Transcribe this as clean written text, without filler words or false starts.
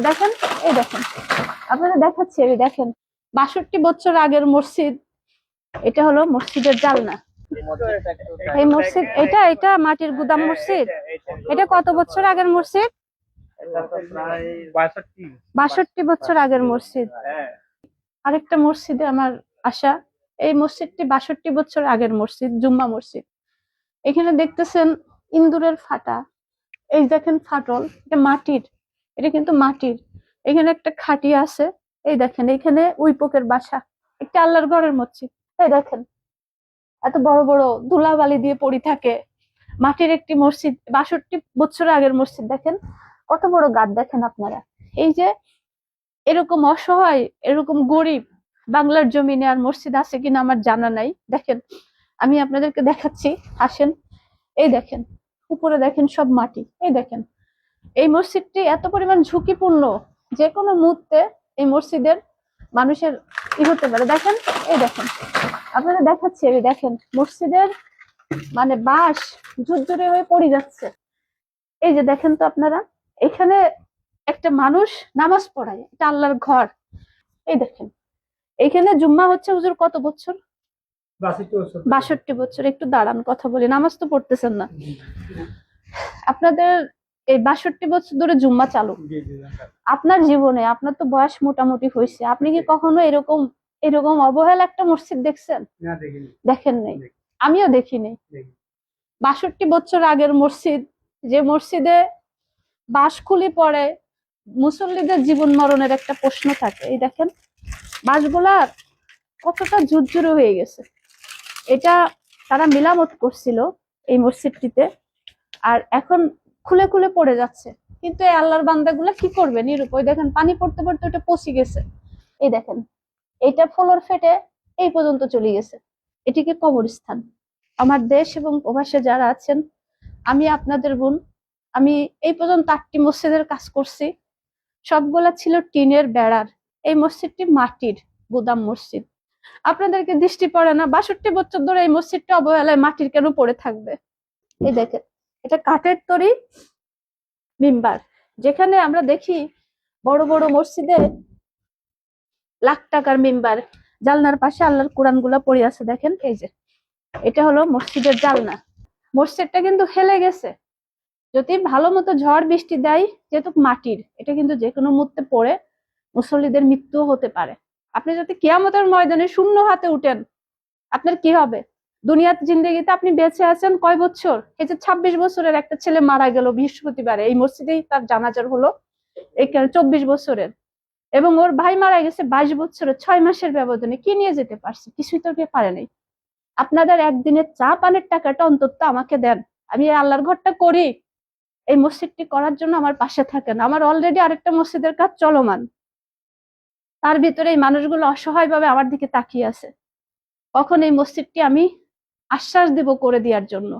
দেখেন, এই দেখেন, আপনারা দেখাচ্ছি, এই দেখেন 62 বছর আগের মসজিদ। এটা হলো মসজিদের জালনা। এই মসজিদ, এটা এটা মাটির গুদাম মসজিদ। এটা কত বছর আগের মসজিদ? 62 বছর আগের মসজিদ। আরেকটা মসজিদে আমার আসা, এই মসজিদটি 62 বছর আগের মসজিদ, জুম্মা মসজিদ। এখানে দেখতেছেন ইন্দুরের ফাটা, এই দেখেন ফাটল, এটা মাটির, এটা কিন্তু মাটির। এখানে একটা খাটিয়া আছে, এই দেখেন এখানে উইপোকের বাসা, একটা আল্লাহর ঘরের মসজিদ। এই দেখেন এত বড় বড় ধুলাবালি দিয়ে পড়ে থাকে মাটির একটি মসজিদ, 62 বছর আগের মসজিদ। দেখেন কত বড় গাদ, দেখেন আপনারা। এই যে এরকম অসহায়, এরকম গরিব বাংলার জমিনে আর মসজিদ আছে কিনা আমার জানা নাই। দেখেন আমি আপনাদেরকে দেখাচ্ছি, আসেন। এই দেখেন উপরে দেখেন সব মাটি। এই দেখেন এই মসজিদটি এত পরিমাণ ঝুঁকিপূর্ণ, যে কোনো মুহূর্তে এই মসজিদের মানুষের কি হতে পারে। দেখেন, এই দেখেন আপনারা দেখাচ্ছি, এই দেখেন মসজিদের মানে বাঁশ ঝুরঝুরে হয়ে পড়ে যাচ্ছে। এই যে দেখেন তো আপনারা, এখানে একটা মানুষ নামাজ পড়ায়, এটা আল্লাহর ঘর। এই দেখেন এখানে জুম্মা হচ্ছে হুজুর কত বছর? 62 বছর। একটু দাঁড়ান, কথা বলি, নামাজ তো পড়তেছেন না আপনাদের। এই 62 বছর ধরে জুম্মা চালু আপনার জীবনে, আপনার তো বয়স মোটামুটি হয়েছে, আপনি কি কখনো এরকম এরকম অবহেলা একটা মসজিদ দেখছেন? দেখেন নাই, আমিও দেখিনি। 62 বছর আগের মসজিদ, যে মসজিদে বাঁশ খুলি পড়ে, মুসল্লিদের জীবন মরণের একটা প্রশ্ন থাকে। এই দেখেন বাঁশগুলার কতটা ঝুরঝুরে হয়ে গেছে। এটা তারা মেরামত করছিল এই মসজিদটিতে, আর এখন খুলে খুলে পড়ে যাচ্ছে। কিন্তু এই আল্লাহর বান্দাগুলা কি করবে, নিরুপায়। দেখেন পানি পড়তে পড়তে ওটা পচে গেছে। এই দেখেন এটা ফ্লোর ফেটে এই পর্যন্ত চলে গেছে, এটিকে কবরস্থান। আমার দেশ এবং প্রবাসে যারা আছেন, আমি আপনাদের বোন, আমি এই পর্যন্ত 8টি মসজিদের কাজ করছি, সবগুলা ছিল টিনের বেড়ার। এই মসজিদটি মাটির গুদাম মসজিদ। আপনাদেরকে দৃষ্টি পড়ে না? 62 বছর ধরে এই মসজিদটা অবহেলায় মাটির কেন পড়ে থাকবে? এই দেখেন এটা কাঠের তৈরি মিম্বার, যেখানে আমরা দেখি বড় বড় মসজিদে লাখ টাকার মিম্বার, জালনার পাশে আল্লাহর কোরআন গুলা পড়ে আছে। দেখেন এই যে এটা হলো মসজিদের জালনা। মসজিদটা কিন্তু হেলে গেছে, যদি ভালো মতো ঝড় বৃষ্টি দেয়, যেহেতু মাটির, এটা কিন্তু যে কোনো মুহূর্তে পড়ে মুসল্লিদের মৃত্যু হতে পারে। আপনি যদি কিয়ামতের ময়দানে শূন্য হাতে উঠেন, আপনার কি হবে? দুনিয়ার জিন্দেগিতে আপনি বেঁচে আছেন কয় বছর? এই যে 26 বছরের একটা ছেলে মারা গেল বৃহস্পতিবারে, এই মসজিদেই তার জানাজার হলো, এই 24 বছরের, এবং ওর ভাই মারা গেছে 22 বছরের, 6 মাসের ব্যবধানে। কি নিয়ে যেতে পারছে? কিছুই তো পারে নাই। আপনাদের একদিনের চা পানের টাকাটা অন্তত আমাকে দেন, আমি এই আল্লাহর ঘরটা করি, এই মসজিদটি করার জন্য আমার পাশে থাকেন। আমার অলরেডি আরেকটা মসজিদের কাজ চলমান, তার ভিতরে এই মানুষগুলো অসহায় ভাবে আমার দিকে তাকিয়ে আছে। কখন এই মসজিদটি আমি আশ্বাস দেব করে দেওয়ার জন্য।